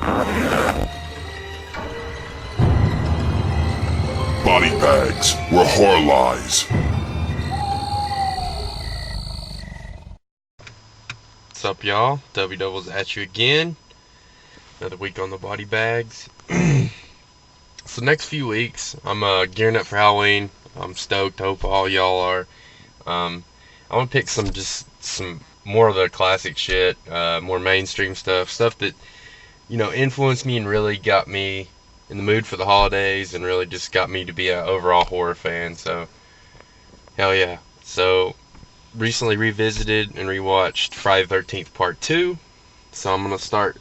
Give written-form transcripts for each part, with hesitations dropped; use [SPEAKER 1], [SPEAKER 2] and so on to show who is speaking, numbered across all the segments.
[SPEAKER 1] Body bags where horror lies.
[SPEAKER 2] What's up, y'all? Dubbles at you again. Another week on the body bags. So next few weeks, I'm gearing up for Halloween. I'm stoked. Hope all y'all are. I want to pick some more of the classic shit, more mainstream stuff that influenced me and really got me in the mood for the holidays and really just got me to be an overall horror fan. So hell yeah. So recently revisited and rewatched Friday the 13th Part 2. So I'm gonna start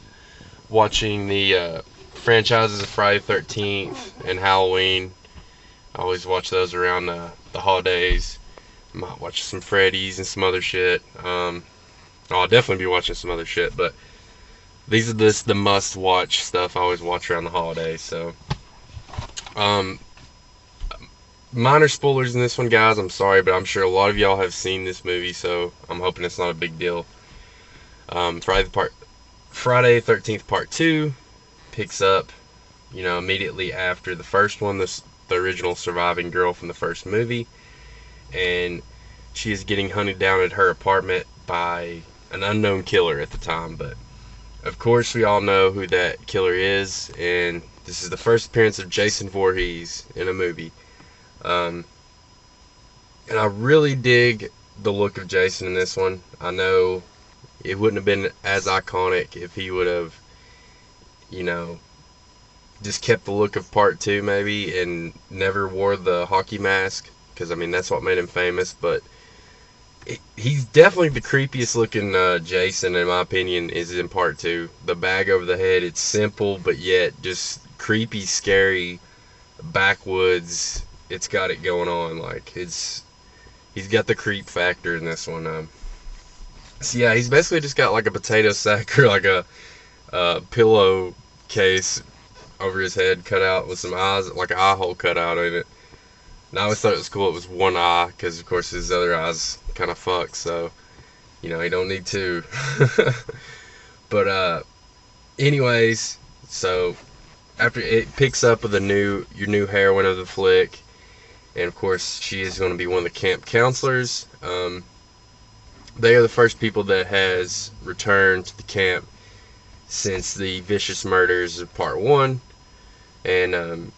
[SPEAKER 2] watching the franchises of Friday the 13th and Halloween. I always watch those around the holidays. I might watch some Freddy's and some other shit. I'll definitely be watching some other shit, but these are the must-watch stuff I always watch around the holidays. So, minor spoilers in this one, guys. I'm sorry, but I'm sure a lot of y'all have seen this movie, so I'm hoping it's not a big deal. Friday 13th Part 2 picks up, immediately after the first one, the original surviving girl from the first movie, and she is getting hunted down at her apartment by an unknown killer at the time, but of course we all know who that killer is, and this is the first appearance of Jason Voorhees in a movie. And I really dig the look of Jason in this one. I know it wouldn't have been as iconic if he would have, just kept the look of Part 2 maybe and never wore the hockey mask, because that's what made him famous. But he's definitely the creepiest looking Jason, in my opinion, is in Part 2. The bag over the head, it's simple but yet just creepy, scary, backwoods. It's got it going on. He's got the creep factor in this one. So yeah, he's basically just got like a potato sack or like a pillow case over his head cut out with some eyes, like an eye hole cut out in it. And I always thought it was cool it was one eye, because of course his other eye's kind of fucked, so he don't need two. But anyways, so after it picks up with your new heroine of the flick, and of course she is going to be one of the camp counselors. They are the first people that has returned to the camp since the vicious murders of Part 1. And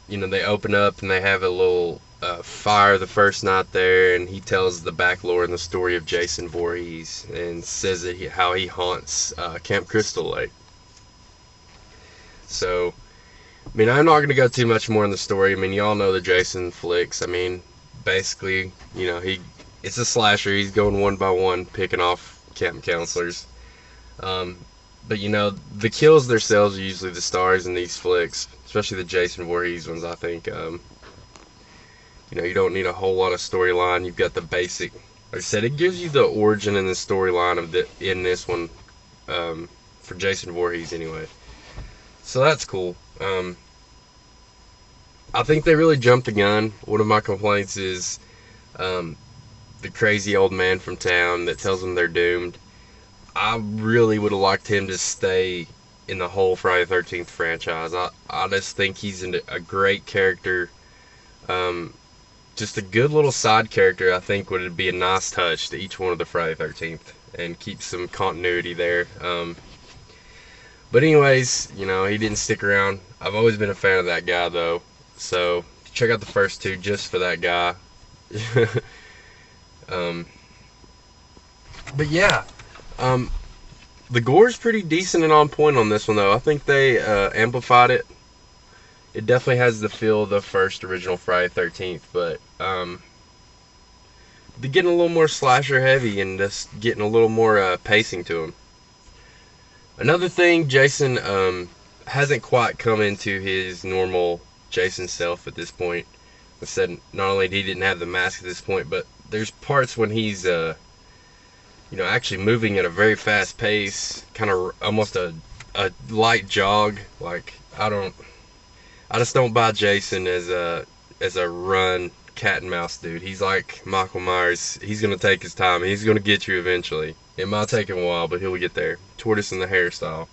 [SPEAKER 2] they open up and they have a little fire the first night there, and he tells the back lore and the story of Jason Voorhees and says that how he haunts Camp Crystal Lake. So, I'm not going to go too much more in the story. Y'all know the Jason flicks. Basically, it's a slasher. He's going one by one, picking off camp counselors. But the kills themselves are usually the stars in these flicks, especially the Jason Voorhees ones. I think you don't need a whole lot of storyline. You've got the basic. Like I said, it gives you the origin and the storyline in this one, for Jason Voorhees anyway. So that's cool. I think they really jumped the gun. One of my complaints is the crazy old man from town that tells them they're doomed. I really would have liked him to stay in the whole Friday the 13th franchise. I just think he's a great character. Just a good little side character. I think would be a nice touch to each one of the Friday the 13th and keep some continuity there. But anyways, he didn't stick around. I've always been a fan of that guy though. So check out the first two just for that guy. But yeah. The gore's pretty decent and on point on this one, though. I think they amplified it. It definitely has the feel of the first original Friday the 13th, but they're getting a little more slasher heavy and just getting a little more pacing to them. Another thing, Jason hasn't quite come into his normal Jason self at this point. I said not only he didn't have the mask at this point, but there's parts when he's actually moving at a very fast pace, kind of almost a light jog. I just don't buy Jason as a run cat and mouse dude. He's like Michael Myers. He's gonna take his time. He's gonna get you eventually. It might take him a while, but he'll get there. Tortoise in the hairstyle.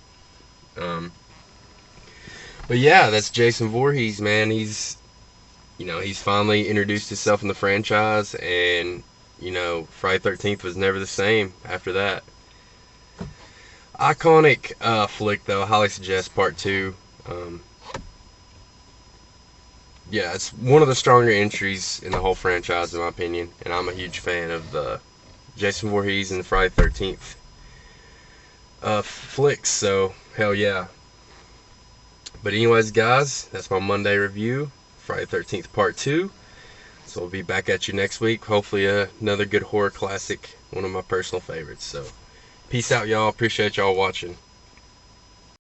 [SPEAKER 2] But yeah, that's Jason Voorhees, man. He's finally introduced himself in the franchise, and Friday 13th was never the same after that. Iconic flick, though. I highly suggest part two. Yeah, it's one of the stronger entries in the whole franchise, in my opinion, and I'm a huge fan of the Jason Voorhees and the Friday 13th flicks. So hell yeah. But anyways, guys, that's my Monday review, Friday 13th Part 2. So we'll be back at you next week. Hopefully another good horror classic, one of my personal favorites. So peace out, y'all. Appreciate y'all watching.